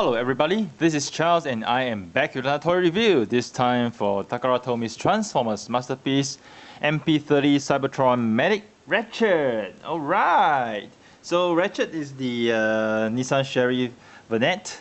Hello everybody, this is Charles and I am back with another toy review, this time for Takara Tomi's Transformers masterpiece MP30 Cybertron Medic Ratchet. Alright, so Ratchet is the Nissan Sherry Vanette.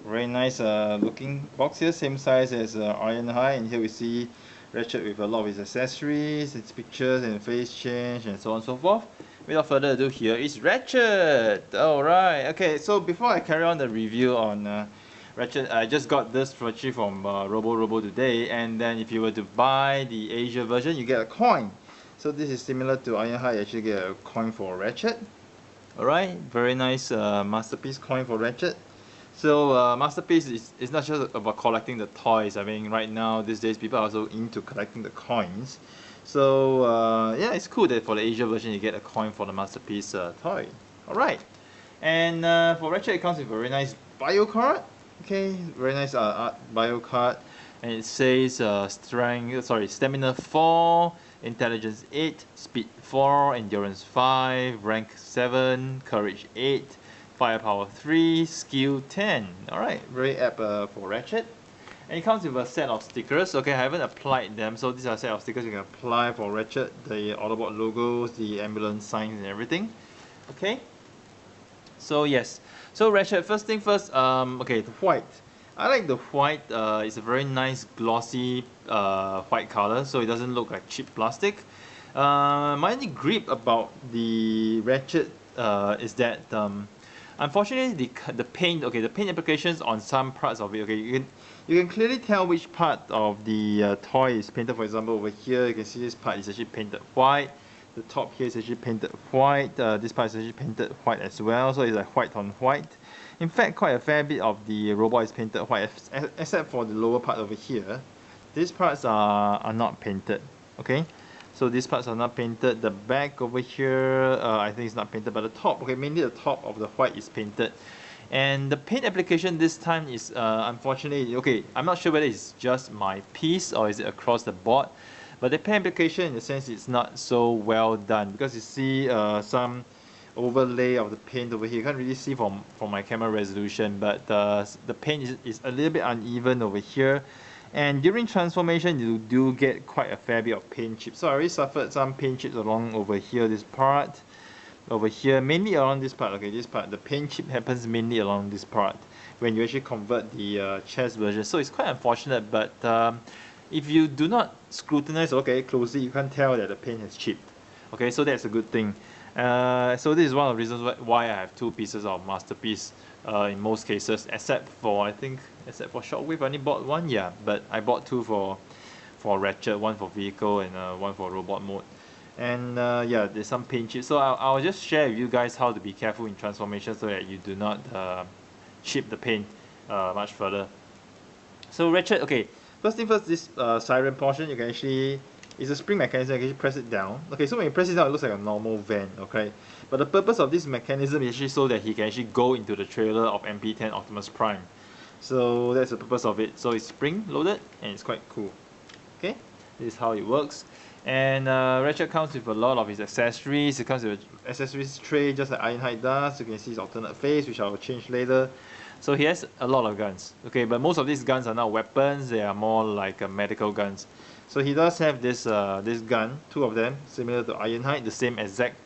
Very nice looking box here, same size as Ironhide, and here we see Ratchet with a lot of his accessories, its pictures and face change and so on and so forth. Without further ado, here is Ratchet! Alright, okay, so before I carry on the review on Ratchet, I just got this actually from Robo today, and then if you were to buy the Asia version, you get a coin. So this is similar to Ironhide, you actually get a coin for Ratchet. Alright, very nice masterpiece coin for Ratchet. So masterpiece is not just about collecting the toys. I mean, right now, these days, people are also into collecting the coins. So yeah, it's cool that for the Asia version you get a coin for the masterpiece toy. Alright, and for Ratchet it comes with a very nice bio card. Okay, very nice art bio card, and it says stamina 4, intelligence 8, speed 4, endurance 5, rank 7, courage 8, firepower 3, skill 10. Alright, very apt for Ratchet. And it comes with a set of stickers. Okay, I haven't applied them, so these are a set of stickers you can apply for Ratchet, the Autobot logos, the ambulance signs and everything. Okay, so yes, so Ratchet, first thing first, okay, the white. I like the white. It's a very nice glossy white color, so it doesn't look like cheap plastic. My only gripe about the Ratchet is that unfortunately the paint, okay, the paint applications on some parts of it, okay, you can clearly tell which part of the toy is painted. For example, over here you can see this part is actually painted white, the top here is actually painted white, this part is actually painted white as well, so it's like white on white. In fact, quite a fair bit of the robot is painted white, except for the lower part over here. These parts are not painted, okay? So these parts are not painted. The back over here, I think it's not painted, but the top, okay, mainly the top of the white is painted. And the paint application this time is unfortunately, okay, I'm not sure whether it's just my piece or is it across the board, but the paint application in the sense it's not so well done, because you see some overlay of the paint over here. You can't really see from my camera resolution, but the paint is a little bit uneven over here. And during transformation, you do get quite a fair bit of paint chips. So I already suffered some paint chips along over here, this part. Over here, mainly around this part, okay, this part, the paint chip happens mainly along this part when you actually convert the chest version. So it's quite unfortunate, but if you do not scrutinize, okay, closely, you can't tell that the paint has chipped. Okay, so that's a good thing. So this is one of the reasons why I have two pieces of masterpiece in most cases, except for Shockwave, I only bought one, yeah, but I bought two for Ratchet, one for vehicle and one for robot mode. And yeah, there's some paint chips, so I'll just share with you guys how to be careful in transformation so that you do not chip the paint much further. So Ratchet, okay, first thing first, this siren portion, you can actually, it's a spring mechanism, you can actually press it down. Okay, so when you press it down, it looks like a normal van, okay? But the purpose of this mechanism is actually so that he can actually go into the trailer of MP-10 Optimus Prime. So that's the purpose of it. So it's spring loaded and it's quite cool. Okay, this is how it works. And Ratchet comes with a lot of his accessories. It comes with an accessories tray just like Ironhide does. You can see his alternate face, which I will change later. So he has a lot of guns. Okay, but most of these guns are not weapons. They are more like medical guns. So he does have this this gun, two of them, similar to Ironhide, the same exact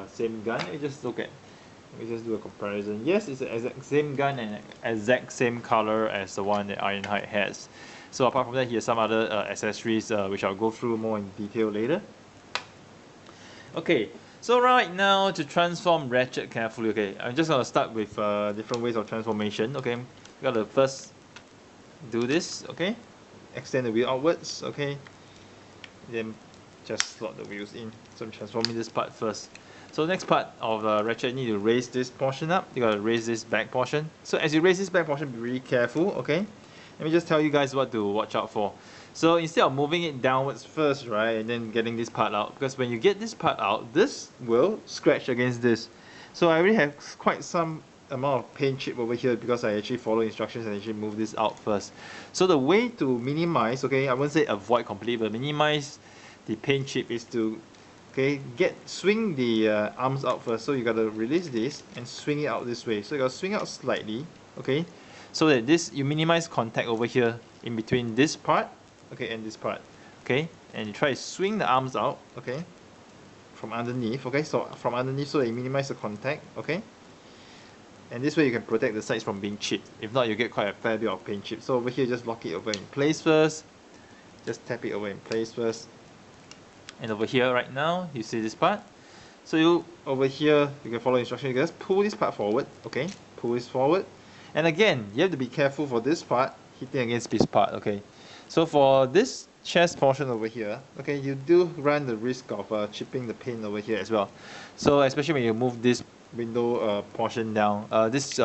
same gun. Let me just do a comparison. Yes, it's the exact same gun and exact same color as the one that Ironhide has. So apart from that, he has some other accessories which I'll go through more in detail later. Okay, so right now to transform Ratchet carefully, okay, I'm just gonna start with different ways of transformation. Okay, gotta first do this, okay, extend the wheel outwards, okay, then just slot the wheels in. So I'm transforming this part first. So next part of Ratchet, you need to raise this portion up. You gotta raise this back portion. So as you raise this back portion, be really careful, okay? Let me just tell you guys what to watch out for. So instead of moving it downwards first, right, and then getting this part out, because when you get this part out, this will scratch against this. So I already have quite some amount of paint chip over here because I actually follow instructions and actually move this out first. So the way to minimize, okay, I won't say avoid completely, but minimize the paint chip is to, okay, swing the arms out first. So you gotta release this and swing it out this way. So you gotta swing out slightly, okay. so that you minimize contact over here in between this part, okay, and this part, okay, and you try to swing the arms out, okay, from underneath, okay, so from underneath so that you minimize the contact, okay, and this way you can protect the sides from being chipped. If not, you get quite a fair bit of paint chip. So over here, just lock it over in place first, just tap it over in place first, and over here right now, you see this part. So you over here, you can follow instruction. You just pull this part forward, okay? Pull this forward, and again, you have to be careful for this part hitting against this part, okay? So for this chest portion over here, okay, you do run the risk of chipping the paint over here as well. So especially when you move this window portion down, this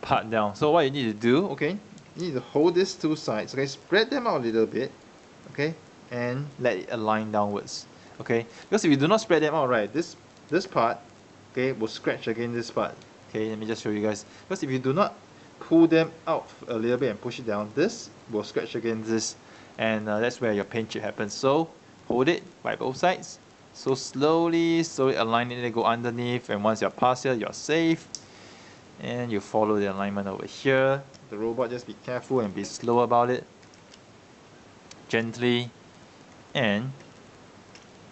part down. So what you need to do, okay, you need to hold these two sides, okay, spread them out a little bit, okay, and let it align downwards. Okay, because if you do not spread them out right, this part, okay, will scratch against this part. Okay, let me just show you guys. Because if you do not pull them out a little bit and push it down, this will scratch against this, and that's where your paint chip happens. So hold it by both sides. So slowly align it and go underneath, and once you're past here, you're safe. And you follow the alignment over here. The robot, just be careful and be slow about it. Gently, and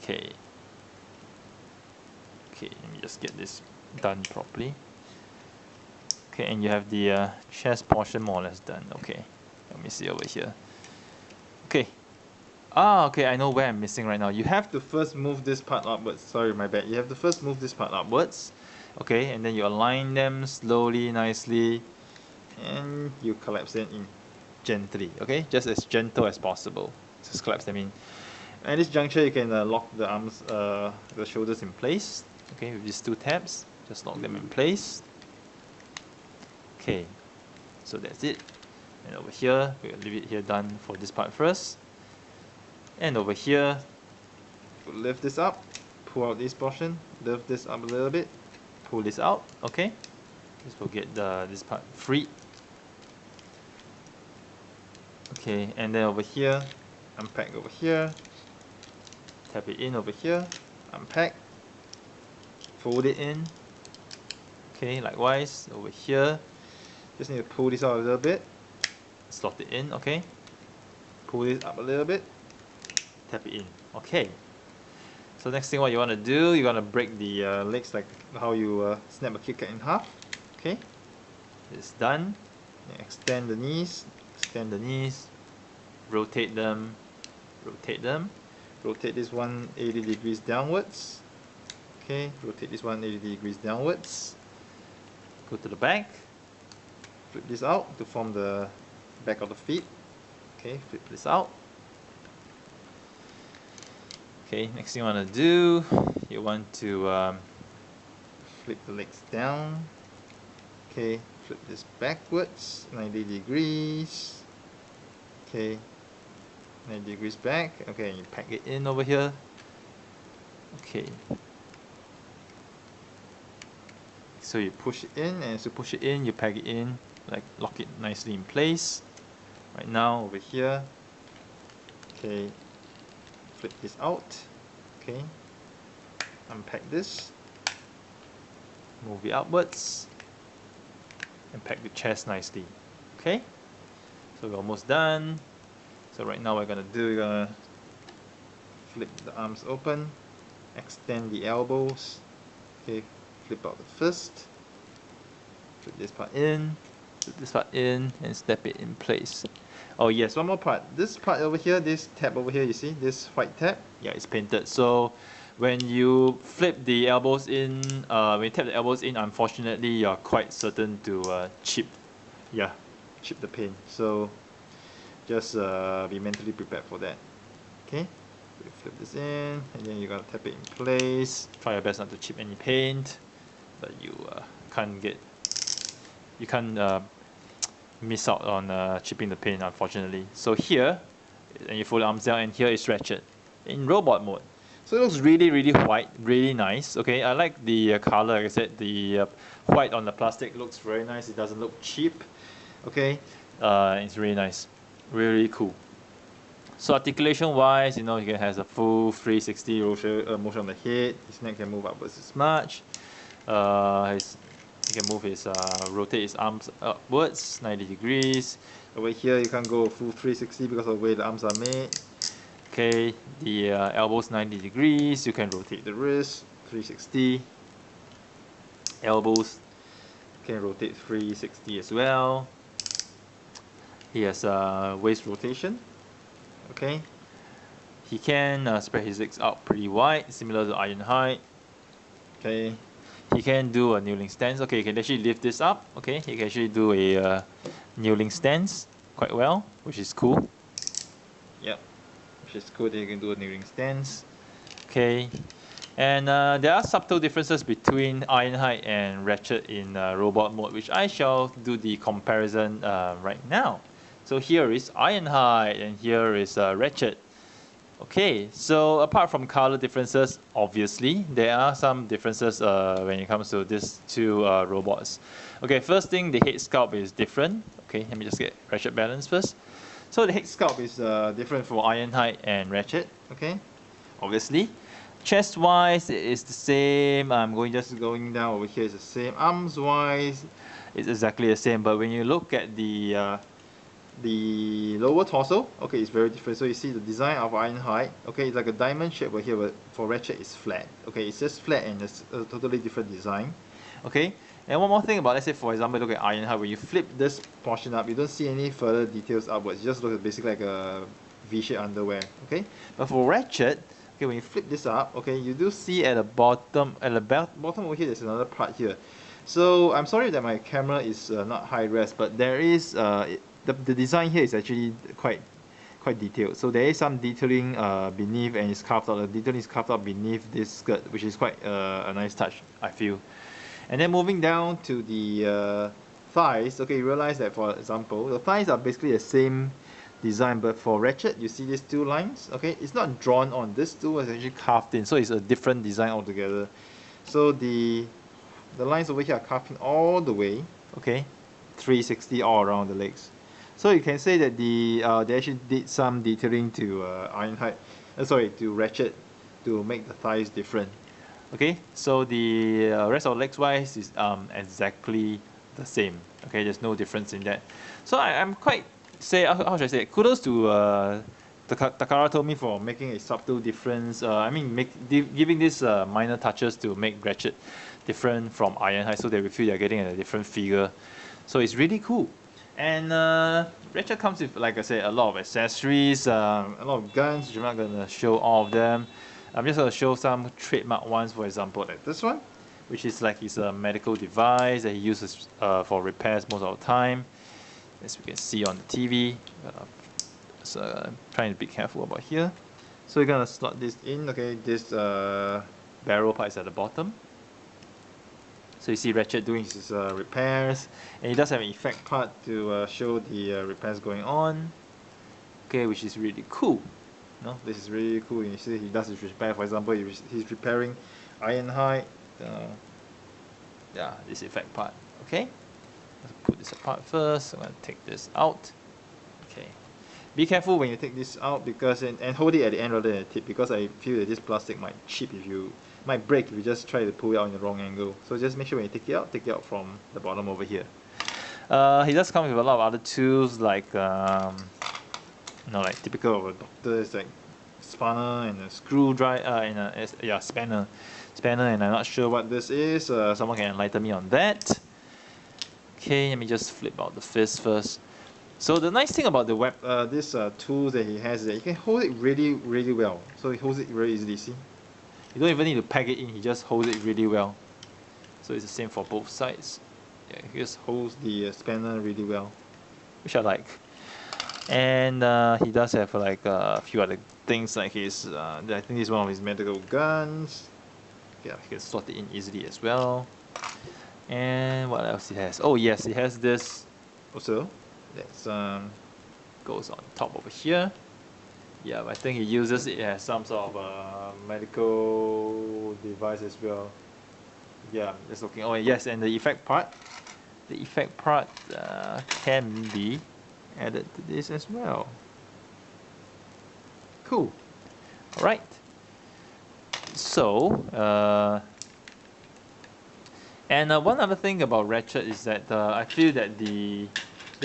okay, let me just get this done properly. Okay, and you have the chest portion more or less done. Okay, let me see over here. Okay, okay, I know where I'm missing right now. You have to first move this part upwards. Sorry, my bad. You have to first move this part upwards. Okay, and then you align them slowly, nicely, and you collapse them in gently. Okay, just as gentle as possible. Just collapse them in. At this juncture, you can lock the arms, the shoulders in place. Okay, with these two tabs, just lock them in place. Okay, so that's it. And over here, we'll leave it here done for this part first. And over here, we'll lift this up, pull out this portion, lift this up a little bit, pull this out. Okay, this will get this part free. Okay, and then over here, unpack over here. Tap it in over here, unpack, fold it in. Okay, likewise over here, just need to pull this out a little bit, slot it in. Okay, pull this up a little bit, tap it in. Okay, so next thing what you want to do, you want to break the legs like how you snap a Kit Kat in half. Okay, it's done. Extend the knees, rotate them, rotate this 180 degrees downwards. Okay, rotate this 180 degrees downwards. Go to the back, flip this out to form the back of the feet. Okay, flip this out. Okay, next thing you want to do, you want to flip the legs down. Okay, flip this backwards 90 degrees. Okay, 90 degrees back. Okay, you pack it in over here. Okay, so you push it in, and as you push it in, you pack it in, like lock it nicely in place. Right now over here, okay, flip this out. Okay, unpack this, move it upwards, and pack the chest nicely. Okay, so we're almost done. So right now what we're gonna do, we're gonna flip the arms open, extend the elbows. Okay, flip out the fist, flip this part in, and step it in place. Oh yes, one more part. This part over here, this tab over here, you see this white tab? Yeah, it's painted. So when you flip the elbows in, when you tap the elbows in, unfortunately, you're quite certain to chip the paint. So just be mentally prepared for that. Okay, we flip this in, and then you're gonna tap it in place. Try your best not to chip any paint, but you can't miss out on chipping the paint, unfortunately. So here, and you fold the arms down, and here is Ratchet in robot mode. So it looks really, really white, really nice. Okay, I like the color. Like I said, the white on the plastic looks very nice. It doesn't look cheap. Okay, it's really nice, really, really cool. So articulation wise, you know, he has a full 360 motion on the head. His neck can move upwards as much. His He can move his, rotate his arms upwards 90 degrees. Over here, you can't go full 360 because of the way the arms are made. Okay, the elbows 90 degrees. You can rotate the wrist 360. Elbows can rotate 360 as well. He has waist rotation. Okay, he can spread his legs out pretty wide, similar to Ironhide. Okay, he can do a kneeling stance. Okay, he can actually lift this up. Okay, he can actually do a kneeling stance quite well, which is cool. Yep, which is cool that you can do a kneeling stance. Okay, and there are subtle differences between Ironhide and Ratchet in robot mode, which I shall do the comparison right now. So here is Ironhide and here is Ratchet. Okay, so apart from color differences, obviously, there are some differences when it comes to these two robots. Okay, first thing, the head sculpt is different. Okay, let me just get Ratchet balance first. So the head sculpt is different for Ironhide and Ratchet. Okay, obviously. Chest-wise, it is the same. I'm just going down over here. It's the same. Arms-wise, it's exactly the same. But when you look at the lower torso, okay, it's very different. So you see the design of Ironhide, okay, it's like a diamond shape over here, but for Ratchet it's flat. Okay, it's just flat and it's a totally different design. Okay, and one more thing about, let's say for example, look at Ironhide, when you flip this portion up, you don't see any further details upwards. You just look at basically like a V-shaped underwear. Okay, but for Ratchet, okay, when you flip this up, okay, you do see at the bottom, bottom over here, there's another part here. So I'm sorry that my camera is not high res, but there is the design here is actually quite detailed. So there is some detailing beneath, and it's carved out. The detailing is carved out beneath this skirt, which is quite a nice touch, I feel. And then moving down to the thighs, okay, you realize that, for example, the thighs are basically the same design, but for Ratchet, you see these two lines. Okay, it's not drawn on. This two is actually carved in, so it's a different design altogether. So the lines over here are carved in all the way. Okay, 360 all around the legs. So you can say that they actually did some detailing to Ironhide, to Ratchet, to make the thighs different. Okay, so the rest of legs wise is exactly the same. Okay, there's no difference in that. So I'm quite how should I say it? Kudos to Takara Tomy for making a subtle difference. I mean, giving these minor touches to make Ratchet different from Ironhide, so that we feel they're getting a different figure. So it's really cool. And Ratchet comes with, like I said, a lot of accessories, a lot of guns, which I'm not going to show all of them. I'm just going to show some trademark ones, for example, like this one, which is like his medical device that he uses for repairs most of the time, as we can see on the TV. So I'm trying to be careful about here. So you're going to slot this in. Okay, this barrel part is at the bottom. So you see Ratchet doing his repairs, and he does have an effect part to show the repairs going on. Okay, which is really cool. No, this is really cool. You see he does his repair. For example, he's repairing Ironhide. Yeah, this effect part. Okay, let's put this apart first. I'm gonna take this out. Okay, be careful when you take this out, because and hold it at the end rather than the tip, because I feel that this plastic might chip might break if you just try to pull it out in the wrong angle. So just make sure when you take it out from the bottom over here. He does come with a lot of other tools, like like typical of a doctor, is like spanner and a screwdriver and a spanner, and I'm not sure what this is. Someone can enlighten me on that. Okay, let me just flip out the fist first. So the nice thing about the this tool that he has is that he can hold it really well. So he holds it very easily. See. You don't even need to pack it in, he just holds it really well. So it's the same for both sides. Yeah, he just holds the spanner really well, which I like. And he does have like a few other things, like his, I think this is one of his medical guns. Yeah, he can slot it in easily as well. And what else he has? Oh yes, he has this also. That's goes on top over here. Yeah, I think he uses it as some sort of medical device as well. Yeah, just looking. Oh yes, and the effect part. The effect part can be added to this as well. Cool. All right. So And one other thing about Ratchet is that I feel that they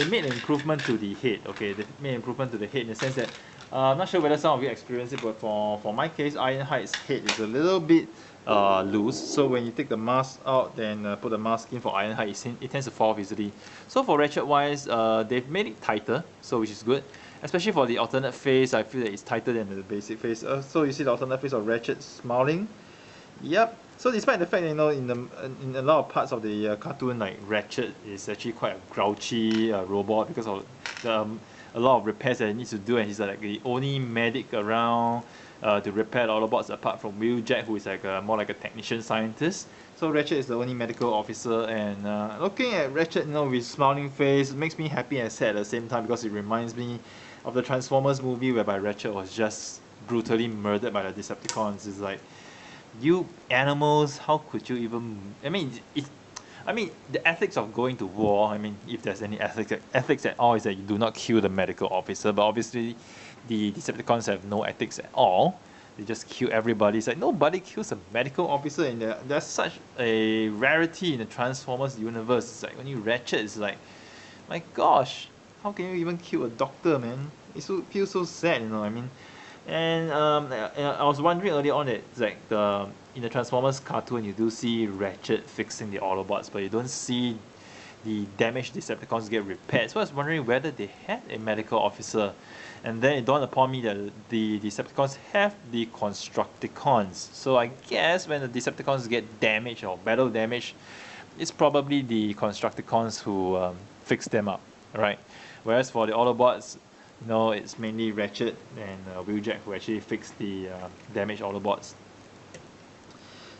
made an improvement to the head. Okay, they made an improvement to the head in the sense that I'm not sure whether some of you experience it, but for my case, Ironhide's head is a little bit loose. So when you take the mask out, then put the mask in for Ironhide, it tends to fall off easily. So for Ratchet wise, they've made it tighter, so which is good. Especially for the alternate face, I feel that it's tighter than the basic face. So you see the alternate face of Ratchet smiling. Yep. So despite the fact that, you know, in a lot of parts of the cartoon, like Ratchet is actually quite a grouchy robot because of a lot of repairs that he needs to do, and he's like the only medic around to repair the Autobots apart from Wheeljack, who is like more like a technician scientist. So Ratchet is the only medical officer, and looking at Ratchet, you know, with smiling face makes me happy and sad at the same time because it reminds me of the Transformers movie whereby Ratchet was just brutally murdered by the Decepticons. It's like, you animals, how could you even? I mean, the ethics of going to war. I mean, if there's any ethics at all, is that you do not kill the medical officer. But obviously, the Decepticons have no ethics at all. They just kill everybody. It's like nobody kills a medical officer, and there's such a rarity in the Transformers universe. It's like only Ratchet is like, my gosh, how can you even kill a doctor, man? It feels so sad, you know. I mean. And I was wondering earlier on that like in the Transformers cartoon you do see Ratchet fixing the Autobots, but you don't see the damaged Decepticons get repaired. So I was wondering whether they had a medical officer, and then it dawned upon me that the Decepticons have the Constructicons. So I guess when the Decepticons get damaged or battle damage, it's probably the Constructicons who fix them up, right? Whereas for the Autobots, no, it's mainly Ratchet and Wheeljack who actually fixed the damaged Autobots.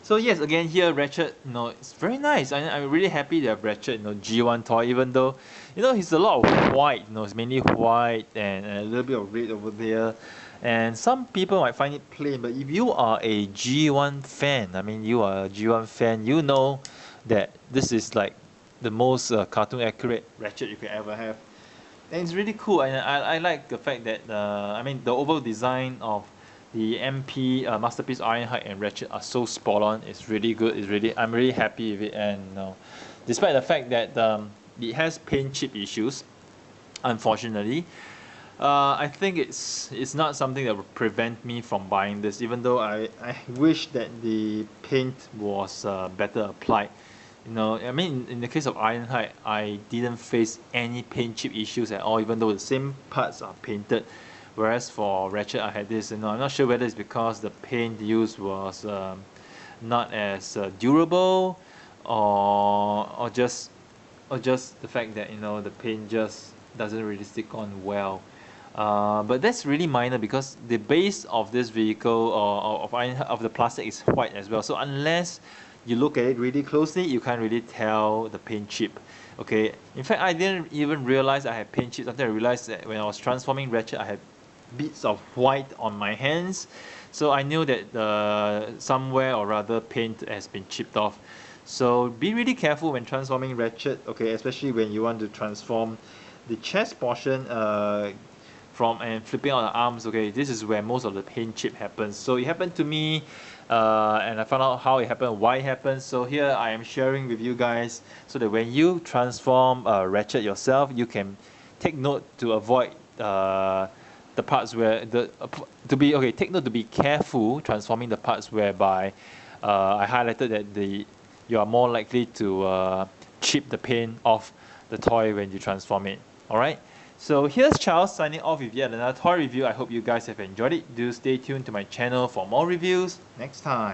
So yes, again here Ratchet, you know, it's very nice. I'm really happy to have Ratchet, you know, G1 toy, even though, you know, he's a lot of white, you know, it's mainly white and a little bit of red over there. And some people might find it plain, but if you are a G1 fan, I mean, you are a G1 fan, you know that this is like the most cartoon accurate Ratchet you could ever have. And it's really cool, and I like the fact that I mean, the overall design of the MP Masterpiece Ironhide and Ratchet are so spot on. It's really good. I'm really happy with it. And despite the fact that it has paint chip issues, unfortunately, I think it's not something that would prevent me from buying this. Even though I wish that the paint was better applied. You know, I mean, in the case of Ironhide, I didn't face any paint chip issues at all, even though the same parts are painted. Whereas for Ratchet, I had this. You know, I'm not sure whether it's because the paint used was not as durable, or just the fact that, you know, the paint just doesn't really stick on well. But that's really minor because the base of this vehicle of the plastic is white as well. So unless you look at it really closely, you can't really tell the paint chip. Okay, in fact, I didn't even realize I had paint chips until I realized that when I was transforming Ratchet, I had bits of white on my hands. So I knew that somewhere or rather paint has been chipped off. So be really careful when transforming Ratchet, okay, especially when you want to transform the chest portion and flipping out the arms. Okay, this is where most of the paint chip happens. So it happened to me, and I found out how it happened, why it happened. So here I am sharing with you guys so that when you transform Ratchet yourself, you can take note to avoid the parts where take note to be careful transforming the parts whereby I highlighted that you are more likely to chip the paint off the toy when you transform it. Alright, so here's Charles signing off with yet another toy review. I hope you guys have enjoyed it. Do stay tuned to my channel for more reviews next time.